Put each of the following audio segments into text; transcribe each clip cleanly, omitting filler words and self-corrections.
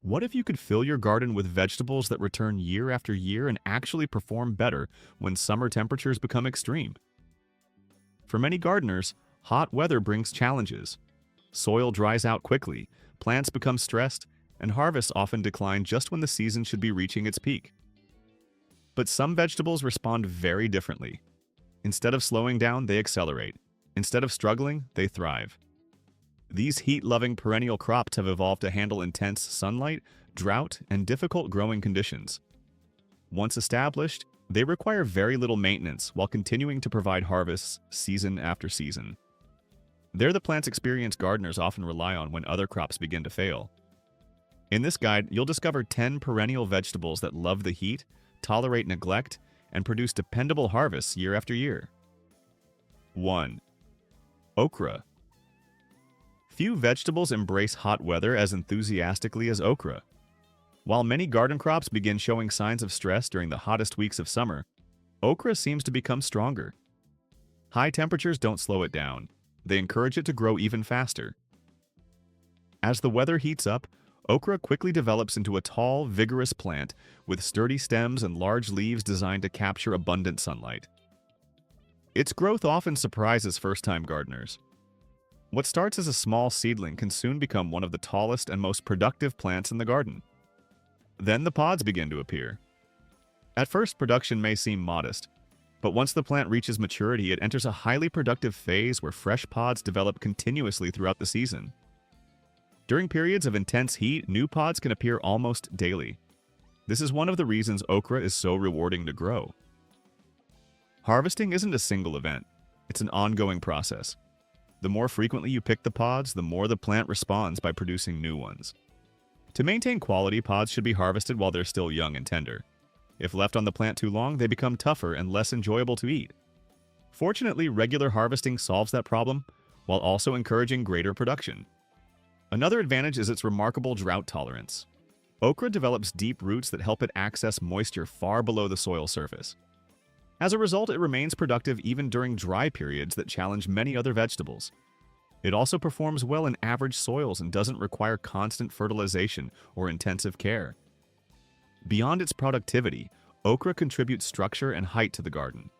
What if you could fill your garden with vegetables that return year after year and actually perform better when summer temperatures become extreme? For many gardeners, hot weather brings challenges. Soil dries out quickly, plants become stressed, and harvests often decline just when the season should be reaching its peak. But some vegetables respond very differently. Instead of slowing down, they accelerate. Instead of struggling, they thrive. These heat-loving perennial crops have evolved to handle intense sunlight, drought, and difficult growing conditions. Once established, they require very little maintenance while continuing to provide harvests season after season. They're the plants experienced gardeners often rely on when other crops begin to fail. In this guide, you'll discover 10 perennial vegetables that love the heat, tolerate neglect, and produce dependable harvests year after year. 1. Okra. Few vegetables embrace hot weather as enthusiastically as okra. While many garden crops begin showing signs of stress during the hottest weeks of summer, okra seems to become stronger. High temperatures don't slow it down. They encourage it to grow even faster. As the weather heats up, okra quickly develops into a tall, vigorous plant with sturdy stems and large leaves designed to capture abundant sunlight. Its growth often surprises first-time gardeners. What starts as a small seedling can soon become one of the tallest and most productive plants in the garden. Then the pods begin to appear. At first, production may seem modest, but once the plant reaches maturity, it enters a highly productive phase where fresh pods develop continuously throughout the season. During periods of intense heat, new pods can appear almost daily. This is one of the reasons okra is so rewarding to grow. Harvesting isn't a single event. It's an ongoing process. The more frequently you pick the pods, the more the plant responds by producing new ones. To maintain quality, pods should be harvested while they're still young and tender. If left on the plant too long, they become tougher and less enjoyable to eat. Fortunately, regular harvesting solves that problem while also encouraging greater production. Another advantage is its remarkable drought tolerance. Okra develops deep roots that help it access moisture far below the soil surface. As a result, it remains productive even during dry periods that challenge many other vegetables. It also performs well in average soils and doesn't require constant fertilization or intensive care. Beyond its productivity, okra contributes structure and height to the garden.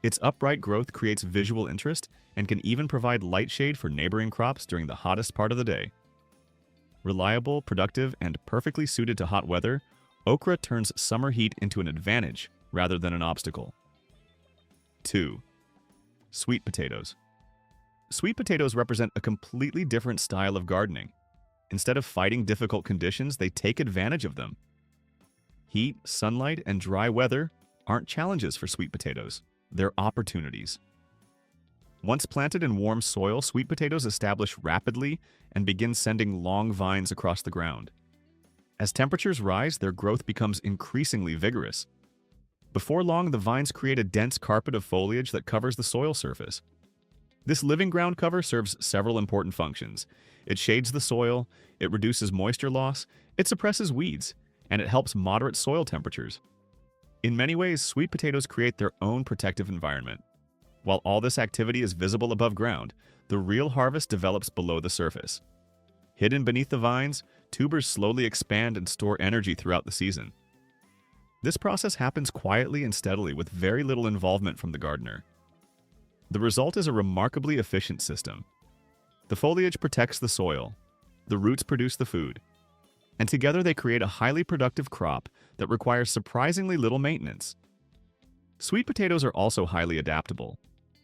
Its upright growth creates visual interest and can even provide light shade for neighboring crops during the hottest part of the day. Reliable, productive, and perfectly suited to hot weather, okra turns summer heat into an advantage rather than an obstacle. 2. Sweet potatoes. Sweet potatoes represent a completely different style of gardening. Instead of fighting difficult conditions, they take advantage of them. Heat, sunlight, and dry weather aren't challenges for sweet potatoes. They're opportunities. Once planted in warm soil, sweet potatoes establish rapidly and begin sending long vines across the ground. As temperatures rise, their growth becomes increasingly vigorous. Before long, the vines create a dense carpet of foliage that covers the soil surface. This living ground cover serves several important functions. It shades the soil, it reduces moisture loss, it suppresses weeds, and it helps moderate soil temperatures. In many ways, sweet potatoes create their own protective environment. While all this activity is visible above ground, the real harvest develops below the surface. Hidden beneath the vines, tubers slowly expand and store energy throughout the season. This process happens quietly and steadily with very little involvement from the gardener. The result is a remarkably efficient system. The foliage protects the soil, the roots produce the food, and together they create a highly productive crop that requires surprisingly little maintenance. Sweet potatoes are also highly adaptable.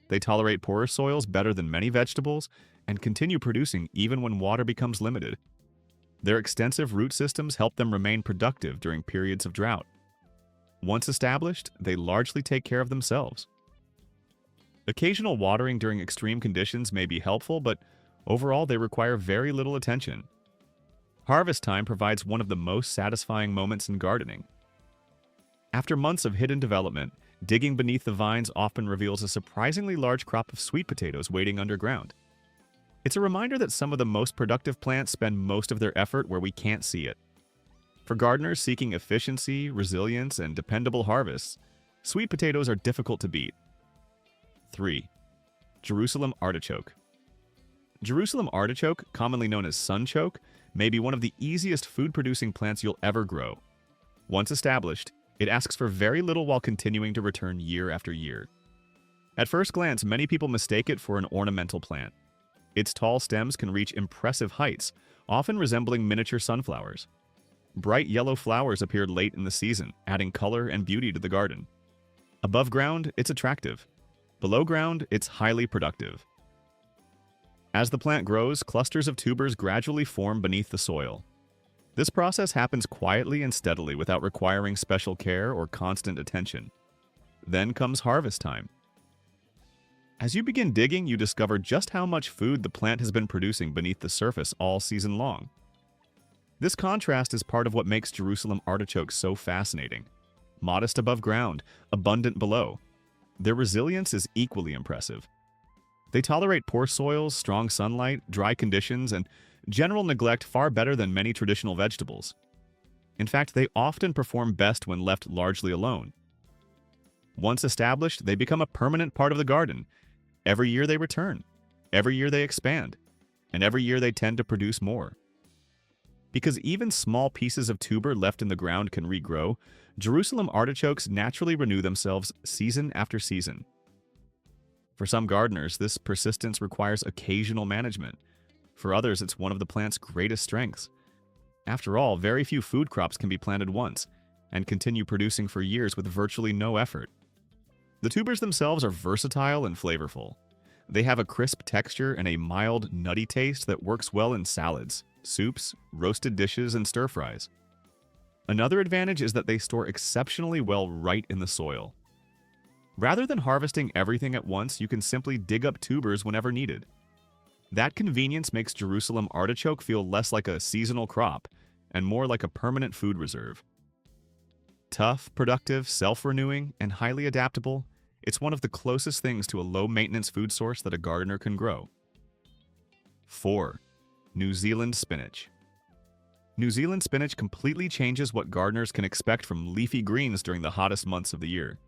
They tolerate poorer soils better than many vegetables and continue producing even when water becomes limited. Their extensive root systems help them remain productive during periods of drought. Once established, they largely take care of themselves. Occasional watering during extreme conditions may be helpful, but overall they require very little attention. Harvest time provides one of the most satisfying moments in gardening. After months of hidden development, digging beneath the vines often reveals a surprisingly large crop of sweet potatoes waiting underground. It's a reminder that some of the most productive plants spend most of their effort where we can't see it. For gardeners seeking efficiency, resilience, and dependable harvests, sweet potatoes are difficult to beat. 3. Jerusalem artichoke. Jerusalem artichoke, commonly known as sunchoke, may be one of the easiest food-producing plants you'll ever grow. Once established, it asks for very little while continuing to return year after year. At first glance, many people mistake it for an ornamental plant. Its tall stems can reach impressive heights, often resembling miniature sunflowers. Bright yellow flowers appear late in the season, adding color and beauty to the garden. Above ground, it's attractive. Below ground, it's highly productive. As the plant grows, clusters of tubers gradually form beneath the soil. This process happens quietly and steadily without requiring special care or constant attention. Then comes harvest time. As you begin digging, you discover just how much food the plant has been producing beneath the surface all season long. This contrast is part of what makes Jerusalem artichokes so fascinating. Modest above ground, abundant below. Their resilience is equally impressive. They tolerate poor soils, strong sunlight, dry conditions, and general neglect far better than many traditional vegetables. In fact, they often perform best when left largely alone. Once established, they become a permanent part of the garden. Every year they return, every year they expand, and every year they tend to produce more. Because even small pieces of tuber left in the ground can regrow, Jerusalem artichokes naturally renew themselves season after season. For some gardeners, this persistence requires occasional management. For others, it's one of the plant's greatest strengths. After all, very few food crops can be planted once and continue producing for years with virtually no effort. The tubers themselves are versatile and flavorful. They have a crisp texture and a mild, nutty taste that works well in salads, soups, roasted dishes, and stir-fries. Another advantage is that they store exceptionally well right in the soil. Rather than harvesting everything at once, you can simply dig up tubers whenever needed. That convenience makes Jerusalem artichoke feel less like a seasonal crop and more like a permanent food reserve. Tough, productive, self-renewing, and highly adaptable, it's one of the closest things to a low-maintenance food source that a gardener can grow. 4. New Zealand spinach. New Zealand spinach completely changes what gardeners can expect from leafy greens during the hottest months of the year.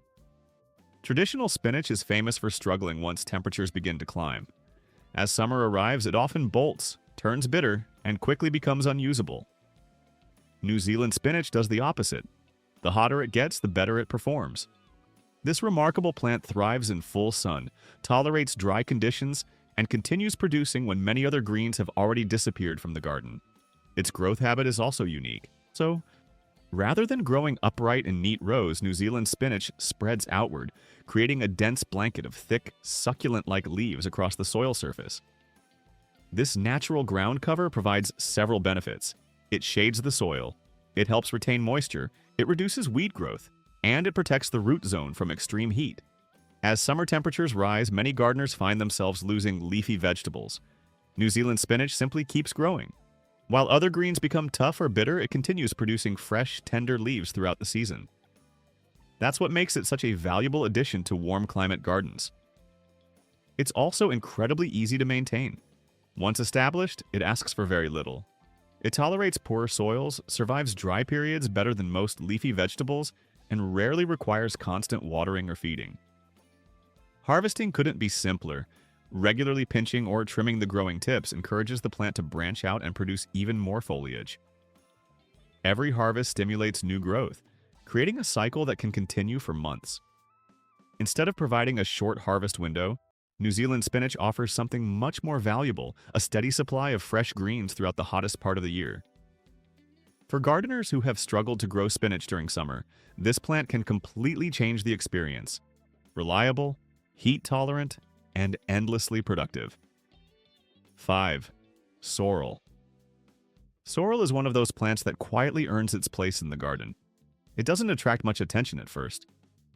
Traditional spinach is famous for struggling once temperatures begin to climb. As summer arrives, it often bolts, turns bitter, and quickly becomes unusable. New Zealand spinach does the opposite. The hotter it gets, the better it performs. This remarkable plant thrives in full sun, tolerates dry conditions, and continues producing when many other greens have already disappeared from the garden. Its growth habit is also unique. So, rather than growing upright in neat rows, New Zealand spinach spreads outward, creating a dense blanket of thick, succulent-like leaves across the soil surface. This natural ground cover provides several benefits. It shades the soil, it helps retain moisture, it reduces weed growth, and it protects the root zone from extreme heat. As summer temperatures rise, many gardeners find themselves losing leafy vegetables. New Zealand spinach simply keeps growing. While other greens become tough or bitter, it continues producing fresh, tender leaves throughout the season. That's what makes it such a valuable addition to warm climate gardens. It's also incredibly easy to maintain. Once established, it asks for very little. It tolerates poor soils, survives dry periods better than most leafy vegetables, and rarely requires constant watering or feeding. Harvesting couldn't be simpler. Regularly pinching or trimming the growing tips encourages the plant to branch out and produce even more foliage. Every harvest stimulates new growth, creating a cycle that can continue for months. Instead of providing a short harvest window, New Zealand spinach offers something much more valuable, a steady supply of fresh greens throughout the hottest part of the year. For gardeners who have struggled to grow spinach during summer, this plant can completely change the experience. Reliable, heat-tolerant, and endlessly productive. 5. Sorrel. Sorrel is one of those plants that quietly earns its place in the garden. It doesn't attract much attention at first.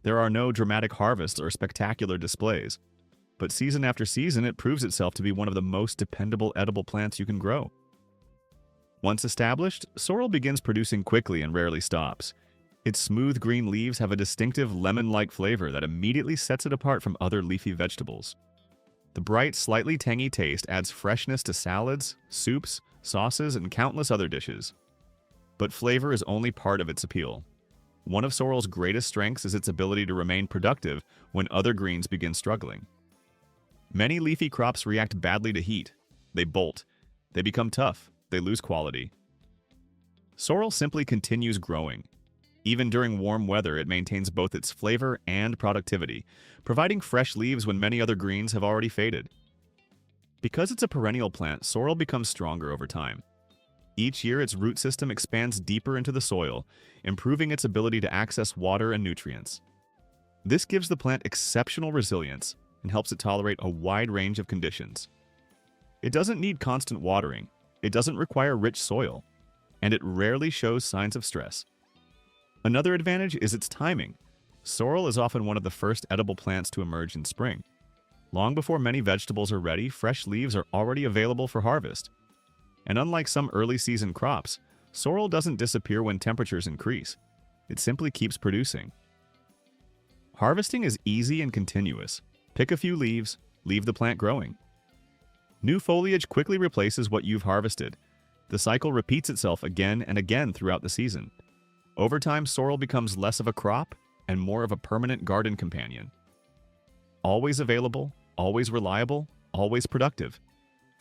There are no dramatic harvests or spectacular displays. But season after season, it proves itself to be one of the most dependable edible plants you can grow. Once established, sorrel begins producing quickly and rarely stops. Its smooth green leaves have a distinctive lemon-like flavor that immediately sets it apart from other leafy vegetables. The bright, slightly tangy taste adds freshness to salads, soups, sauces, and countless other dishes. But flavor is only part of its appeal. One of sorrel's greatest strengths is its ability to remain productive when other greens begin struggling. Many leafy crops react badly to heat. they bolt. They become tough. They lose quality. Sorrel simply continues growing. Even during warm weather, it maintains both its flavor and productivity, providing fresh leaves when many other greens have already faded. Because it's a perennial plant, sorrel becomes stronger over time. Each year, its root system expands deeper into the soil, improving its ability to access water and nutrients. This gives the plant exceptional resilience and helps it tolerate a wide range of conditions. It doesn't need constant watering, it doesn't require rich soil, and it rarely shows signs of stress. Another advantage is its timing. Sorrel is often one of the first edible plants to emerge in spring. Long before many vegetables are ready, fresh leaves are already available for harvest. And unlike some early season crops, sorrel doesn't disappear when temperatures increase. It simply keeps producing. Harvesting is easy and continuous. Pick a few leaves, leave the plant growing. New foliage quickly replaces what you've harvested. The cycle repeats itself again and again throughout the season. Over time, sorrel becomes less of a crop and more of a permanent garden companion. Always available, always reliable, always productive.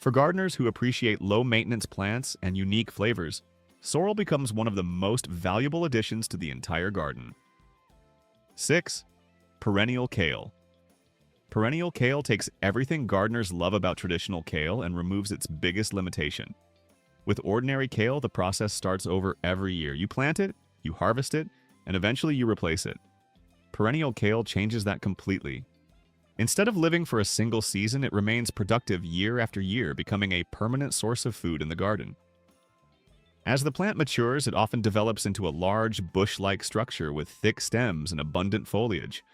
For gardeners who appreciate low-maintenance plants and unique flavors, sorrel becomes one of the most valuable additions to the entire garden. 6. Perennial kale. Perennial kale takes everything gardeners love about traditional kale and removes its biggest limitation. With ordinary kale, the process starts over every year. You plant it, you harvest it, and eventually you replace it. Perennial kale changes that completely. Instead of living for a single season, it remains productive year after year, becoming a permanent source of food in the garden. As the plant matures, it often develops into a large, bush-like structure with thick stems and abundant foliage.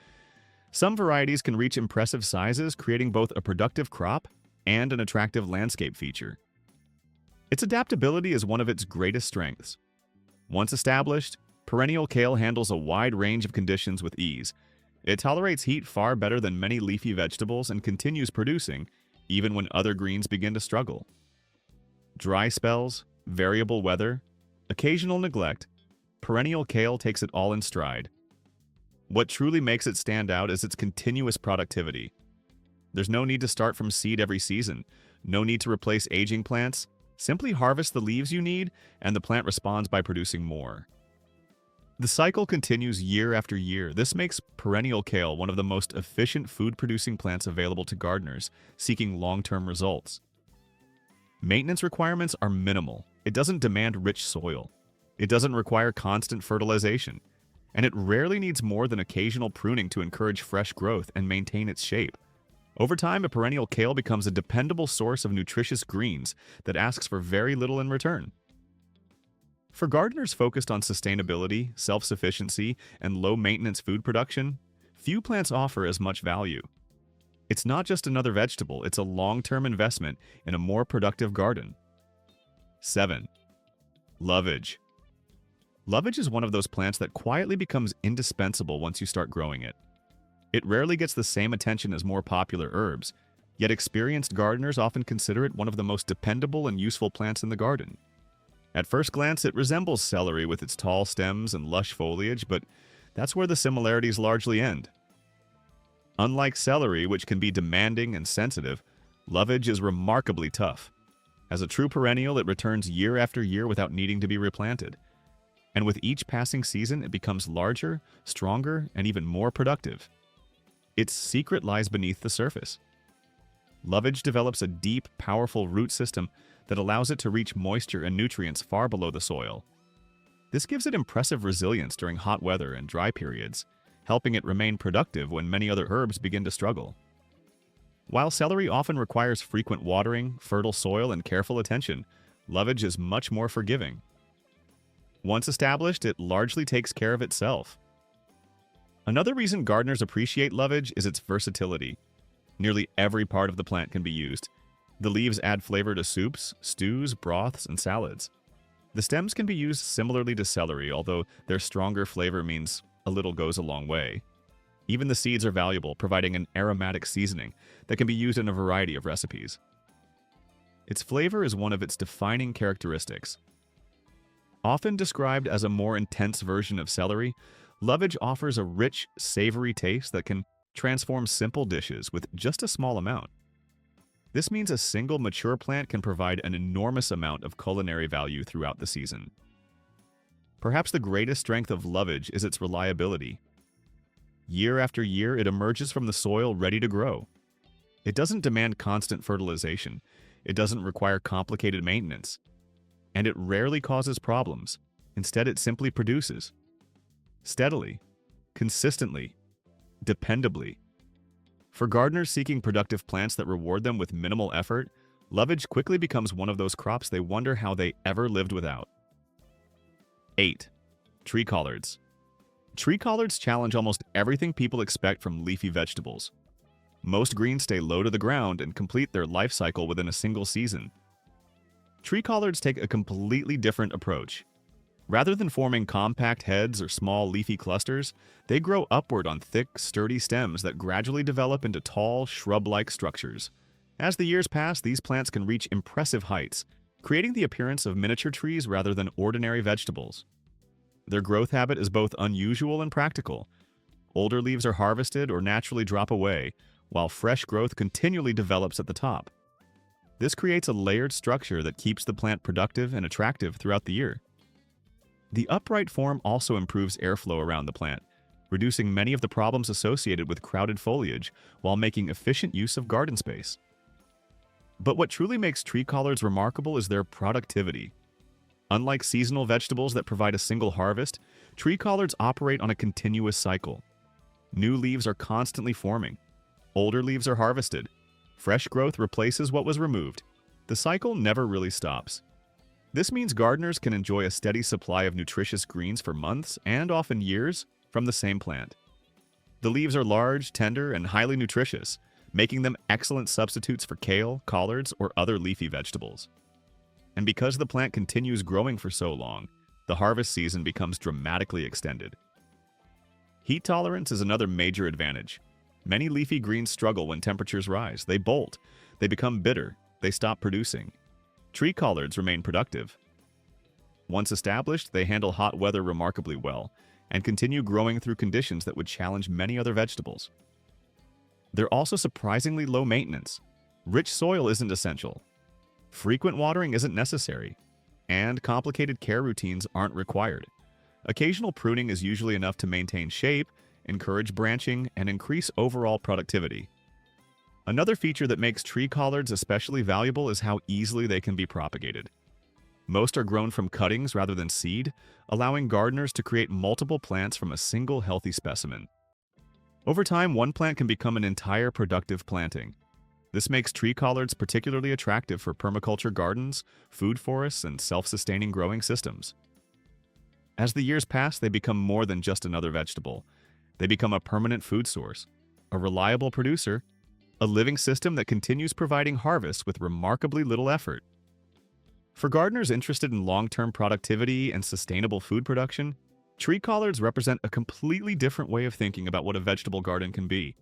Some varieties can reach impressive sizes, creating both a productive crop and an attractive landscape feature. Its adaptability is one of its greatest strengths. Once established, perennial kale handles a wide range of conditions with ease. It tolerates heat far better than many leafy vegetables and continues producing, even when other greens begin to struggle. Dry spells, variable weather, occasional neglect, perennial kale takes it all in stride. What truly makes it stand out is its continuous productivity. There's no need to start from seed every season, no need to replace aging plants. Simply harvest the leaves you need, and the plant responds by producing more. The cycle continues year after year. This makes perennial kale one of the most efficient food-producing plants available to gardeners seeking long-term results. Maintenance requirements are minimal. It doesn't demand rich soil. It doesn't require constant fertilization. And it rarely needs more than occasional pruning to encourage fresh growth and maintain its shape. Over time, a perennial kale becomes a dependable source of nutritious greens that asks for very little in return. For gardeners focused on sustainability, self-sufficiency, and low-maintenance food production, few plants offer as much value. It's not just another vegetable, it's a long-term investment in a more productive garden. 7. Lovage. Lovage is one of those plants that quietly becomes indispensable once you start growing it. It rarely gets the same attention as more popular herbs, yet experienced gardeners often consider it one of the most dependable and useful plants in the garden. At first glance, it resembles celery with its tall stems and lush foliage, but that's where the similarities largely end. Unlike celery, which can be demanding and sensitive, lovage is remarkably tough. As a true perennial, it returns year after year without needing to be replanted. And with each passing season, it becomes larger, stronger, and even more productive. Its secret lies beneath the surface. Lovage develops a deep, powerful root system that allows it to reach moisture and nutrients far below the soil. This gives it impressive resilience during hot weather and dry periods, helping it remain productive when many other herbs begin to struggle. While celery often requires frequent watering, fertile soil, and careful attention, lovage is much more forgiving. Once established, it largely takes care of itself. Another reason gardeners appreciate lovage is its versatility. Nearly every part of the plant can be used. The leaves add flavor to soups, stews, broths, and salads. The stems can be used similarly to celery, although their stronger flavor means a little goes a long way. Even the seeds are valuable, providing an aromatic seasoning that can be used in a variety of recipes. Its flavor is one of its defining characteristics. Often described as a more intense version of celery, lovage offers a rich, savory taste that can transform simple dishes with just a small amount. This means a single mature plant can provide an enormous amount of culinary value throughout the season. Perhaps the greatest strength of lovage is its reliability. Year after year, it emerges from the soil ready to grow. It doesn't demand constant fertilization. It doesn't require complicated maintenance. And it rarely causes problems. Instead, it simply produces. Steadily, consistently, dependably. For gardeners seeking productive plants that reward them with minimal effort, lovage quickly becomes one of those crops they wonder how they ever lived without. 8. Tree collards. Tree collards challenge almost everything people expect from leafy vegetables. Most greens stay low to the ground and complete their life cycle within a single season. Tree collards take a completely different approach. Rather than forming compact heads or small leafy clusters, they grow upward on thick, sturdy stems that gradually develop into tall, shrub-like structures. As the years pass, these plants can reach impressive heights, creating the appearance of miniature trees rather than ordinary vegetables. Their growth habit is both unusual and practical. Older leaves are harvested or naturally drop away, while fresh growth continually develops at the top. This creates a layered structure that keeps the plant productive and attractive throughout the year. The upright form also improves airflow around the plant, reducing many of the problems associated with crowded foliage while making efficient use of garden space. But what truly makes tree collards remarkable is their productivity. Unlike seasonal vegetables that provide a single harvest, tree collards operate on a continuous cycle. New leaves are constantly forming. Older leaves are harvested. Fresh growth replaces what was removed. The cycle never really stops. This means gardeners can enjoy a steady supply of nutritious greens for months and often years from the same plant. The leaves are large, tender, and highly nutritious, making them excellent substitutes for kale, collards, or other leafy vegetables. And because the plant continues growing for so long, the harvest season becomes dramatically extended. Heat tolerance is another major advantage. Many leafy greens struggle when temperatures rise. They bolt, they become bitter, they stop producing. Tree collards remain productive. Once established, they handle hot weather remarkably well and continue growing through conditions that would challenge many other vegetables. They're also surprisingly low maintenance. Rich soil isn't essential. Frequent watering isn't necessary, and complicated care routines aren't required. Occasional pruning is usually enough to maintain shape, encourage branching, and increase overall productivity. Another feature that makes tree collards especially valuable is how easily they can be propagated. Most are grown from cuttings rather than seed, allowing gardeners to create multiple plants from a single healthy specimen. Over time, one plant can become an entire productive planting. This makes tree collards particularly attractive for permaculture gardens, food forests, and self-sustaining growing systems. As the years pass, they become more than just another vegetable. They become a permanent food source, a reliable producer, a living system that continues providing harvests with remarkably little effort. For gardeners interested in long-term productivity and sustainable food production, tree collards represent a completely different way of thinking about what a vegetable garden can be.